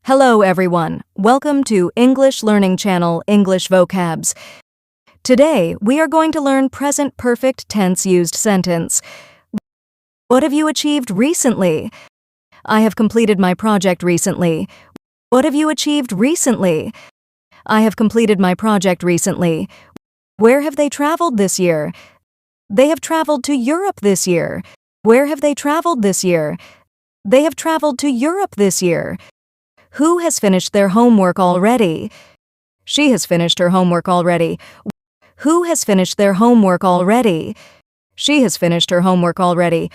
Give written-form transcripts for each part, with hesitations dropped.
Hello everyone, welcome to English Learning Channel English Vocabs. Today, we are going to learn present perfect tense used sentence. What have you achieved recently? I have completed my project recently. What have you achieved recently? I have completed my project recently. Where have they traveled this year? They have traveled to Europe this year. Where have they traveled this year? They have traveled to Europe this year. Who has finished their homework already? She has finished her homework already. Who has finished their homework already? She has finished her homework already.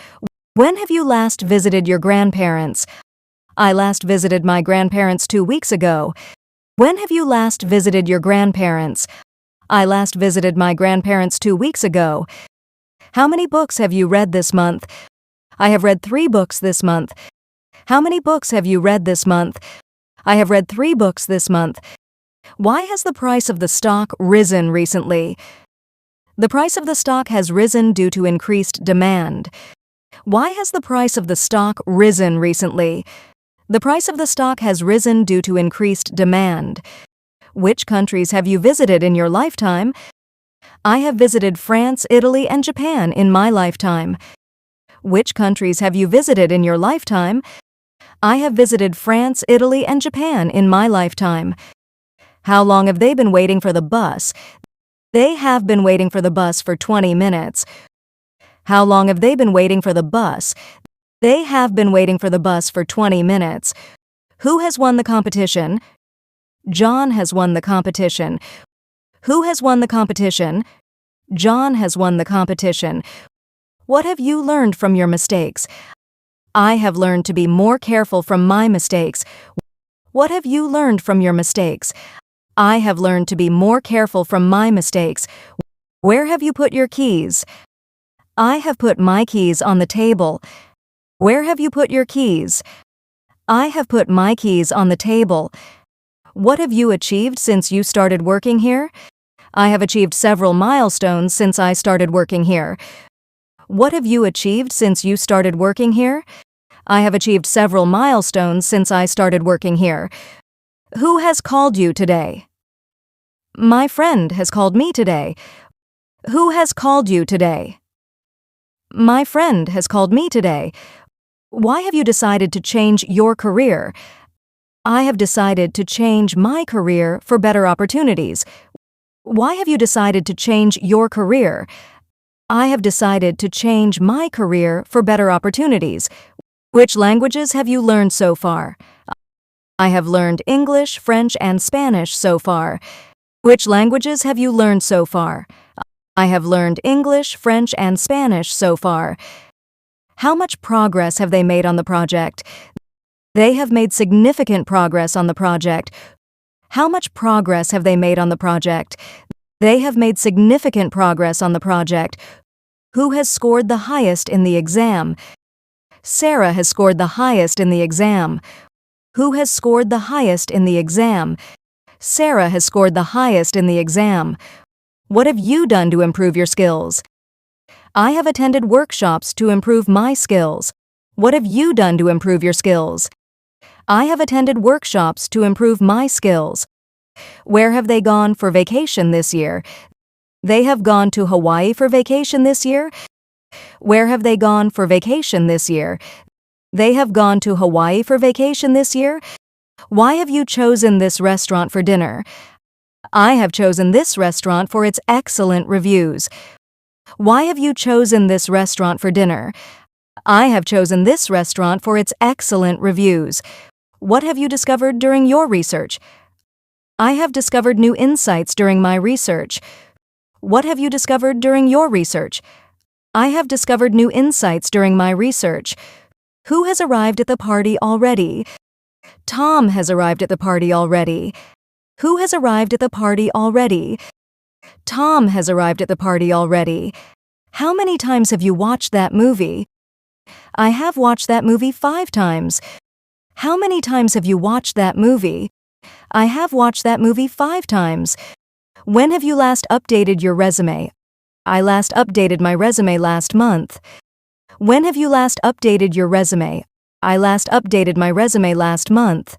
When have you last visited your grandparents? I last visited my grandparents 2 weeks ago. When have you last visited your grandparents? I last visited my grandparents 2 weeks ago. How many books have you read this month? I have read 3 books this month. How many books have you read this month? I have read 3 books this month. Why has the price of the stock risen recently? The price of the stock has risen due to increased demand. Why has the price of the stock risen recently? The price of the stock has risen due to increased demand. Which countries have you visited in your lifetime? I have visited France, Italy, and Japan in my lifetime. Which countries have you visited in your lifetime? I have visited France, Italy, and Japan in my lifetime. How long have they been waiting for the bus? They have been waiting for the bus for 20 minutes. How long have they been waiting for the bus? They have been waiting for the bus for 20 minutes. Who has won the competition? John has won the competition. Who has won the competition? John has won the competition. What have you learned from your mistakes? I have learned to be more careful from my mistakes. What have you learned from your mistakes? I have learned to be more careful from my mistakes. Where have you put your keys? I have put my keys on the table. Where have you put your keys? I have put my keys on the table. What have you achieved since you started working here? I have achieved several milestones since I started working here. What have you achieved since you started working here? I have achieved several milestones since I started working here. Who has called you today? My friend has called me today. Who has called you today? My friend has called me today. Why have you decided to change your career? I have decided to change my career for better opportunities. Why have you decided to change your career? I have decided to change my career for better opportunities. Which languages have you learned so far? I have learned English, French, and Spanish so far. Which languages have you learned so far? I have learned English, French, and Spanish so far. How much progress have they made on the project? They have made significant progress on the project. How much progress have they made on the project? They have made significant progress on the project. Who has scored the highest in the exam? Sarah has scored the highest in the exam. Who has scored the highest in the exam? Sarah has scored the highest in the exam. What have you done to improve your skills? I have attended workshops to improve my skills. What have you done to improve your skills? I have attended workshops to improve my skills. Where have they gone for vacation this year? They have gone to Hawaii for vacation this year. Where have they gone for vacation this year? They have gone to Hawaii for vacation this year. Why have you chosen this restaurant for dinner? I have chosen this restaurant for its excellent reviews. Why have you chosen this restaurant for dinner? I have chosen this restaurant for its excellent reviews. What have you discovered during your research? I have discovered new insights during my research. What have you discovered during your research? I have discovered new insights during my research. Who has arrived at the party already? Tom has arrived at the party already. Who has arrived at the party already? Tom has arrived at the party already. How many times have you watched that movie? I have watched that movie 5 times. How many times have you watched that movie? I have watched that movie 5 times. When have you last updated your resume? I last updated my resume last month. When have you last updated your resume? I last updated my resume last month.